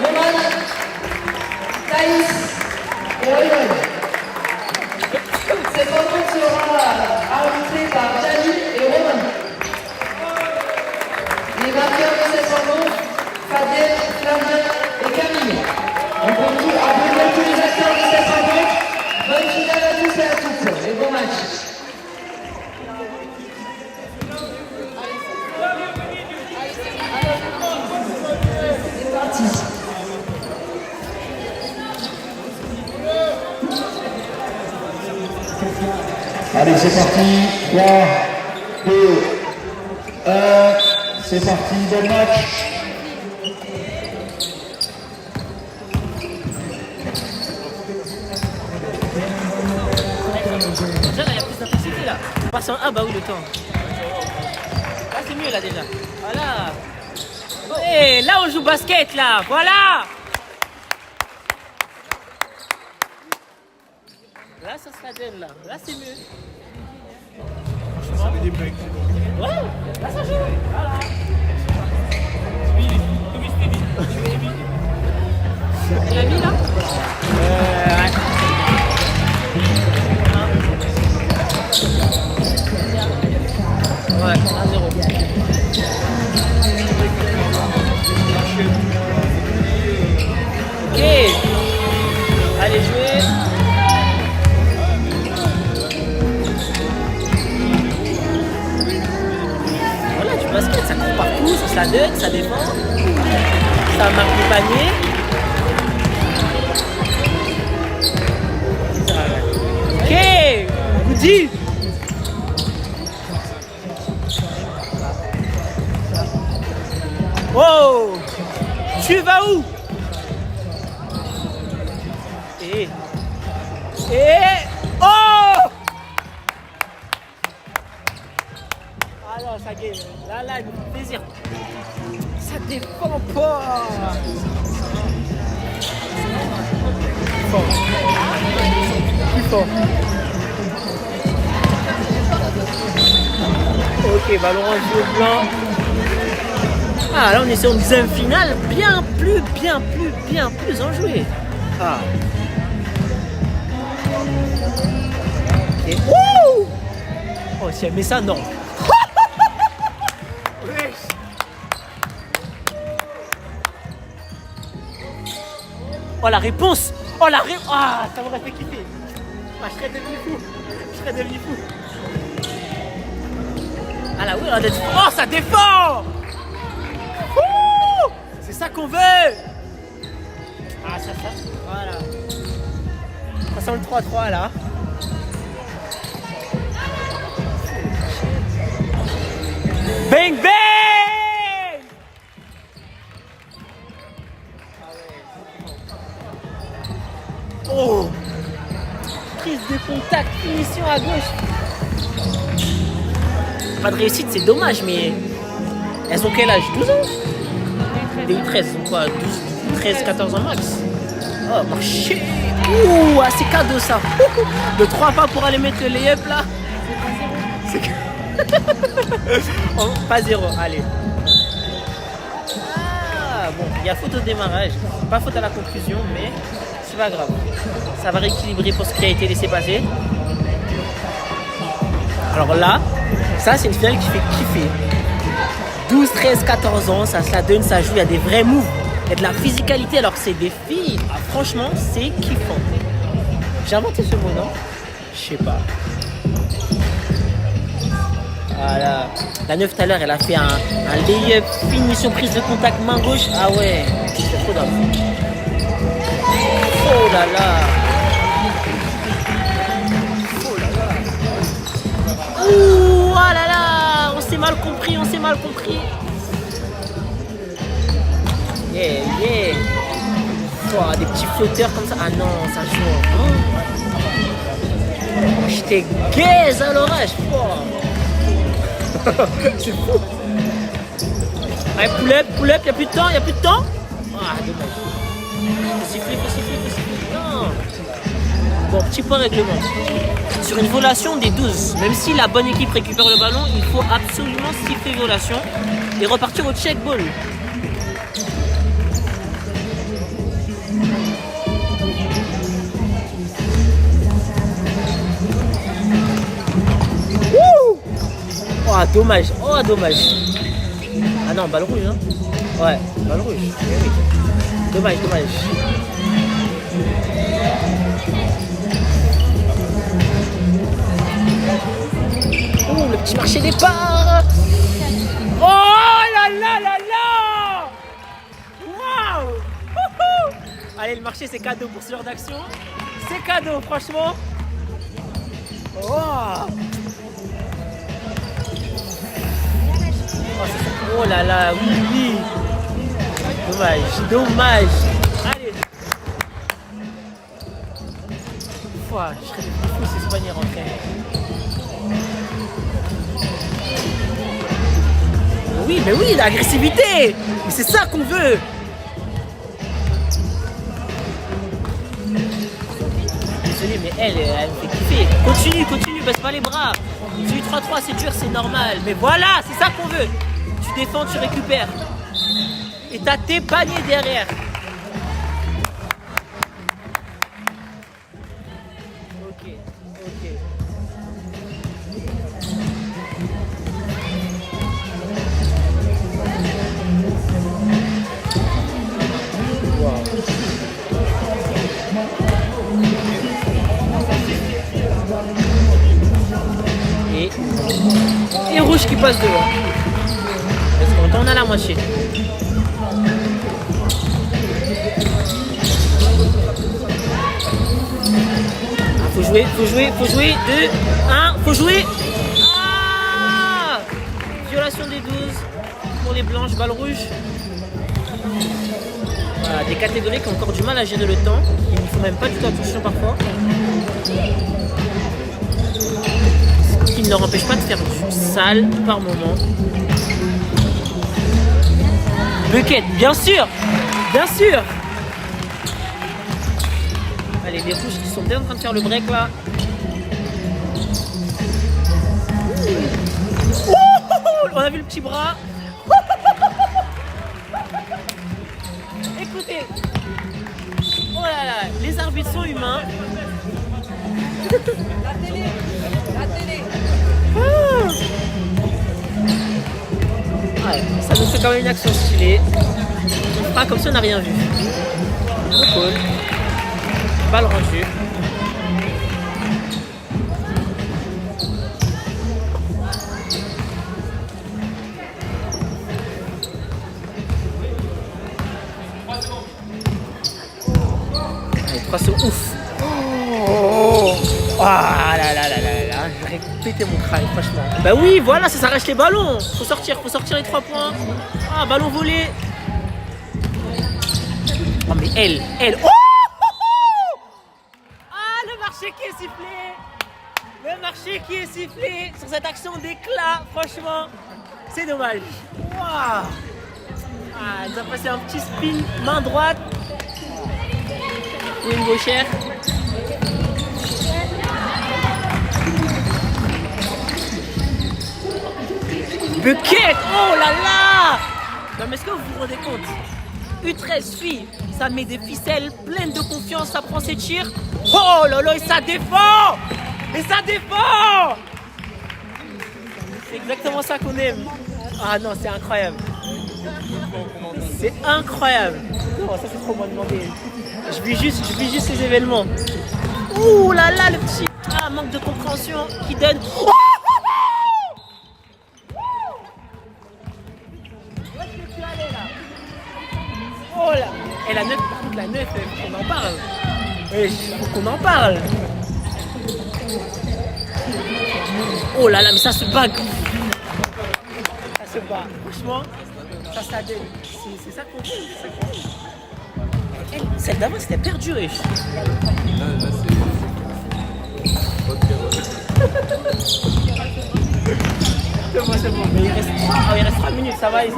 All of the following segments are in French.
Roman, Thaïs et Oyon. Cette rencontre sera arbitrée par Jali et Roman. Les vainqueurs de cette rencontre, Fabienne, Flavien et Camille. On continue à applaudir tous les acteurs de cette rencontre. Bonne finale à tous et à toutes et bon match. C'est parti. Allez, c'est parti. 3, 2, 1. C'est parti, bon match. Déjà là, il y a plus d'intensité là. On passe en... Ah bah oui, le temps. Là, c'est mieux là déjà. Voilà. Et là, on joue basket là. Voilà. Là, ça sera donne là. Là, c'est mieux. Ça fait des breaks. Ouais, là, ça joue. Voilà. Tu l'as mis là ouais. Ouais, 1-0. Ok. Allez jouer. Voilà, du basket, ça court partout, ça donne, ça défend. Ça marque le panier. Ok. Goody. Oh! Tu vas où? Et oh! Ah non, ça gagne. Là, il me fait plaisir. Ça défend pas. Fort. Plus fort. Ok, ballon en blanc. Ah, là on est sur une deuxième finale bien plus enjouée. Ah. Ok. Wouh! Oh, si elle met ça, non. Oh, la réponse! Oh, la réponse! Ah, ça m'aurait fait kiffer. Ah, je serais devenu fou. Ah là, oui, on a dit... Oh, ça défend! C'est ça qu'on veut! Ah, ça, voilà. Ça sent le 3-3 là. Bang bang! Oh! Prise de contact, finition à gauche. Pas de réussite, c'est dommage, mais elles ont quel âge? 12 ans? Des 13, donc quoi, 12, 13, 14 ans max. Oh, marché. Ouh, ah, c'est cadeau ça. De 3 pas pour aller mettre le lay-up là. C'est pas 0. Oh, pas 0, allez. Ah, bon, il y a faute au démarrage. Pas faute à la conclusion, mais c'est pas grave. Ça va rééquilibrer pour ce qui a été laissé passer. Alors là, ça c'est une finale qui fait kiffer. 12, 13, 14 ans, ça donne, ça joue, il y a des vrais moves, il y a de la physicalité alors que c'est des filles. Ah, franchement, c'est kiffant. J'ai inventé ce mot, non? Je sais pas. Voilà. La 9 tout à l'heure, elle a fait un lay-up, finition, prise de contact, main gauche. Ah ouais, c'est trop d'âme. Oh là là. Oh là là. Ouh, oh là là. On s'est mal compris. Yeah. Oh, des petits flotteurs comme ça. Ah non, ça joue. Oh. J'étais gaze à l'orage. Oh. C'est fou. Allez, pull-up, y'a plus de temps. Ah, dommage. Faut siffler. Non. Bon, petit point règlement. Sur une volation des 12, même si la bonne équipe récupère le ballon, il faut absolument siffler volation et repartir au check ball. Ah, dommage. Oh, dommage. Ah non, balle rouge, hein. Ouais, balle rouge. Eh oui. Dommage, dommage. Oh, le petit marché départ. Oh là là là là. Waouh. Allez, le marché, c'est cadeau pour ce genre d'action. C'est cadeau, franchement. Oh. Oh là là, oui, oui. Dommage, dommage. Allez. Ouah, je serais fou si ce panier rentrait. Oui, mais oui, l'agressivité. Mais c'est ça qu'on veut. Désolé, mais elle me fait kiffer. Continue, continue, baisse pas les bras. J'ai eu 3-3, c'est dur, c'est normal. Mais voilà, c'est ça qu'on veut. Tu défends, tu récupères. Et t'as tes paniers derrière. Ok, ok. Et rouge qui passe devant. Est-ce qu'on tourne à la moitié? Ah, faut jouer, faut jouer, faut jouer. 2, 1, faut jouer. Ah, violation des 12 pour les blanches, balle rouge. Voilà, des catégories qui ont encore du mal à gérer le temps. Il ne faut même pas du tout attention parfois. Qui ne leur empêche pas de faire du sale par moment. Bucket, bien sûr. Bien sûr. Allez, les rouges qui sont bien en train de faire le break là. On a vu le petit bras. Écoutez. Oh là là, les arbitres sont humains. La télé. Ouais, ça nous fait quand même une action stylée. On fera comme si on n'a rien vu. Le call. Balle rendue. Allez, 3 secondes. Ouf. Oh. Ah là là là là là, j'aurais pété mon crâne, franchement. Bah oui, voilà, ça s'arrache les ballons. Faut sortir les 3 points. Ah, ballon volé. Oh, mais elle. Oh, ah, le marché qui est sifflé. Le marché qui est sifflé sur cette action d'éclat, franchement. C'est dommage. Wow. Ah, elle a passé un petit spin, main droite. Ou une gauchère. Bucket! Oh là là! Non mais est-ce que vous vous rendez compte? U13 filles, ça met des ficelles pleines de confiance, ça prend ses tirs. Oh là là, et ça défend! Et ça défend! C'est exactement ça qu'on aime. Ah non, c'est incroyable. C'est incroyable. Non, ça c'est trop moins demandé. Je vis juste ces événements. Ouh là là, le petit... Ah, manque de compréhension qui donne... Oh! Oh là. Et la 9, par contre la 9, faut qu'on en parle. Oui, faut qu'on en parle. Oh là là, mais ça se bat. Ça se bat. Franchement, ça donne. C'est ça qu'on fait. Celle d'avant, c'était perdu, riche. Là, C'est bon. Mais il reste 3 minutes, ça va aller.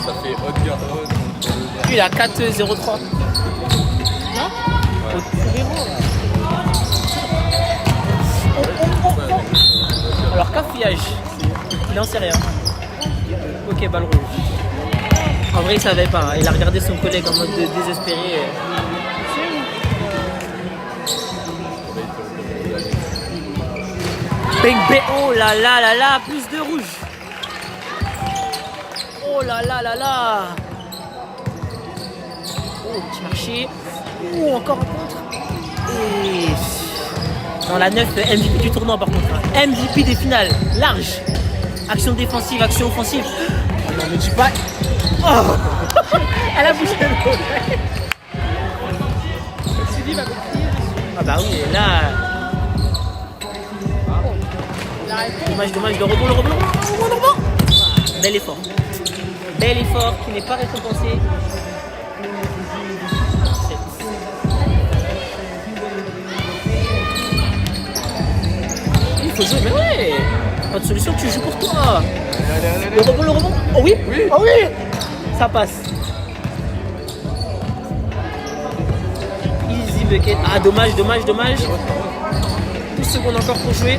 ça fait haute garde. Lui, il a 4-0-3. Non? Alors, cafouillage. Il n'en sait rien. Ok, balle rouge. En vrai, il savait pas. Il a regardé son collègue en mode désespéré. Bang bang. Oh là là là là, plus de rouge. Oh là là là là. Oh, petit marché. Oh, encore un contre. Et dans la 9, MVP du tournoi par contre. Hein. MVP des finales, large. Action défensive, action offensive. Oh non, mais dis pas. Oh. Elle a bougé le dos. Ah bah oui, là. Dommage, dommage, le rebond, le rebond, le rebond. Ah, bel effort. Bel effort qui n'est pas récompensé. Il faut jouer, mais ouais. Pas de solution, tu joues pour toi. Le rebond, le rebond. Oh oui, oh oui. Ça passe. Easy bucket. Ah dommage, dommage, dommage. 12 secondes encore pour jouer.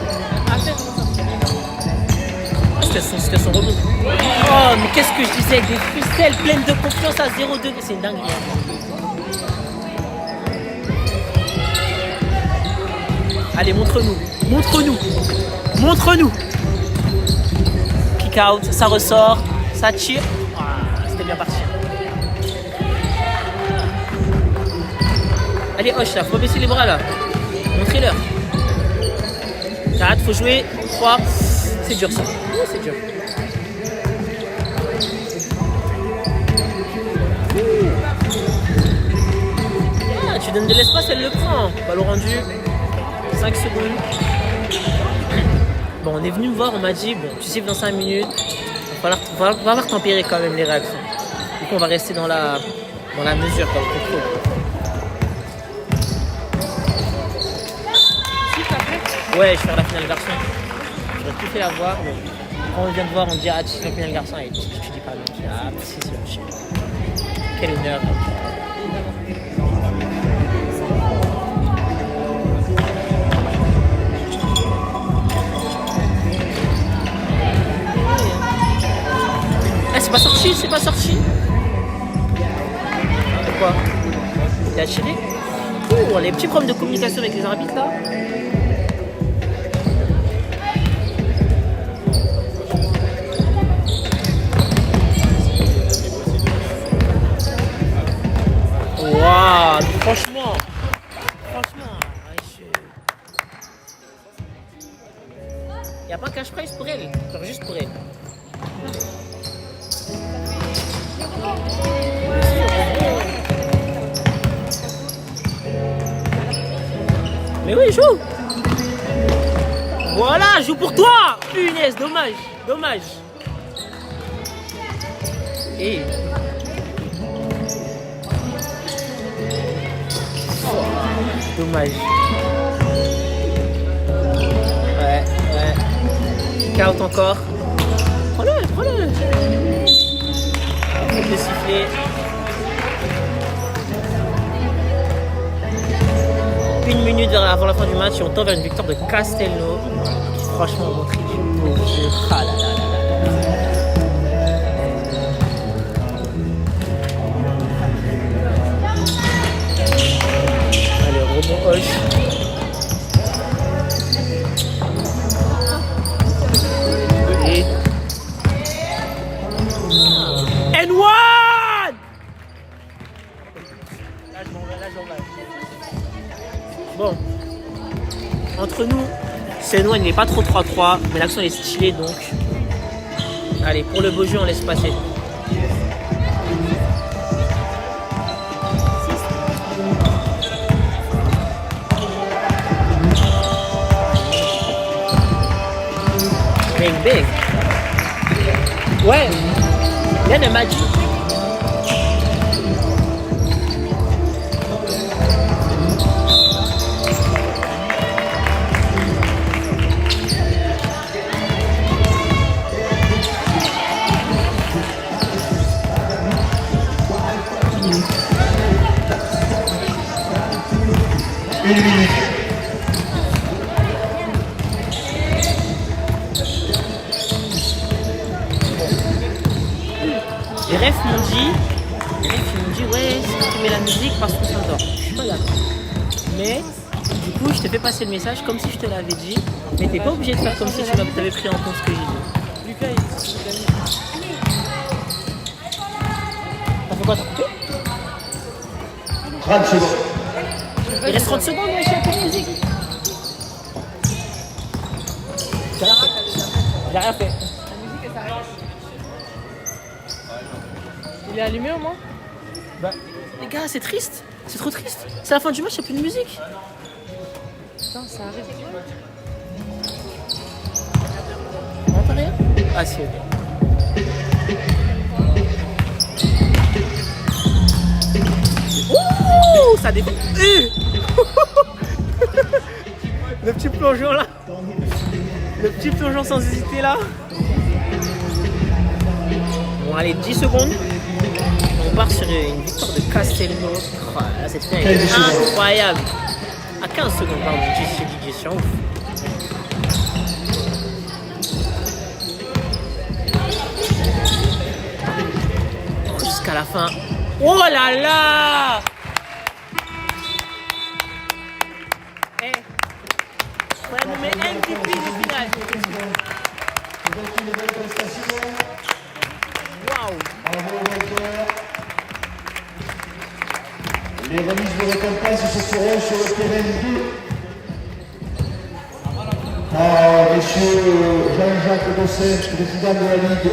C'était son rebond. Oh mais qu'est-ce que je disais avec des ficelles pleines de confiance à 0 degré. C'est dingue. Allez, montre-nous. Montre-nous. Montre-nous. Kick out, ça ressort, ça tire. Ah, c'était bien parti. Allez, Hoche là, faut pas baisser les bras là. Montrez-leur. 4, faut jouer. 3. C'est dur ça. Oh, c'est dur. Ah, tu donnes de l'espace, elle le prend. Ballon rendu. 5 secondes. Bon, on est venu me voir, on m'a dit, bon, tu siffles dans 5 minutes. Va falloir tempérer quand même les réactions. Du coup, on va rester dans la mesure, dans le contrôle. Ouais, je vais faire la finale garçon. J'aurais tout fait la voir. Mais quand on vient de voir, on dit ah tu fais la finale garçon et tu dis pas non. Je dis ah merci c'est le quel honneur. Ah c'est pas sorti, c'est pas sorti. C'est quoi? Il a tiré? Oh les petits problèmes de communication avec les arbitres là. Waouh, franchement, il n'y a pas un cash prize pour elle, genre juste pour elle. Mais oui, joue. Voilà, joue pour toi. Punaise, dommage, dommage. Et dommage. Ouais. Count encore. Prends-le. Faut le siffler. Une minute avant la fin du match et on tend vers une victoire de Castello. Franchement, montré du beau jeu. Ah là là là là. Rebond Hoche. Et N1. Là je m'en vais. Bon. Entre nous, c'est N1 il n'est pas trop 3-3, mais l'action est stylée donc. Allez, pour le beau jeu, on laisse passer. Bang. Ouais, Yann elle m'a dit. Une minute. Les refs m'ont dit ouais, c'est tu mets la musique parce qu'on s'endort. Je suis pas d'accord. Mais Du coup, je te fais passer le message comme si je te l'avais dit, mais t'es pas obligé de faire comme si tu avais pris en compte ce que j'ai dit. Lucas, il T'as fait quoi, t'as coupé? 30 secondes. Il reste 30 secondes, mais je suis un peu musique. J'ai rien fait. J'ai rien fait. Il est allumé au moins? Bah, les gars, c'est triste. C'est trop triste. C'est la fin du match, il n'y a plus de musique. Putain, ça arrive. On entend rien? Ah, si, ok. Ouh, ça dépend. Le petit plongeon là. Le petit plongeon sans hésiter là. Bon, allez, 10 secondes. On part sur une victoire de Castelnau. Oh, là, cette finale est incroyable. À 15 secondes, pardon, j'ai ouf. Jusqu'à la fin. Oh là là! Eh, on va nommer MVP du final. Waouh! Les remises de récompense se feront sur le terrain 2. Monsieur Jean-Jacques Dosset, président de la Ligue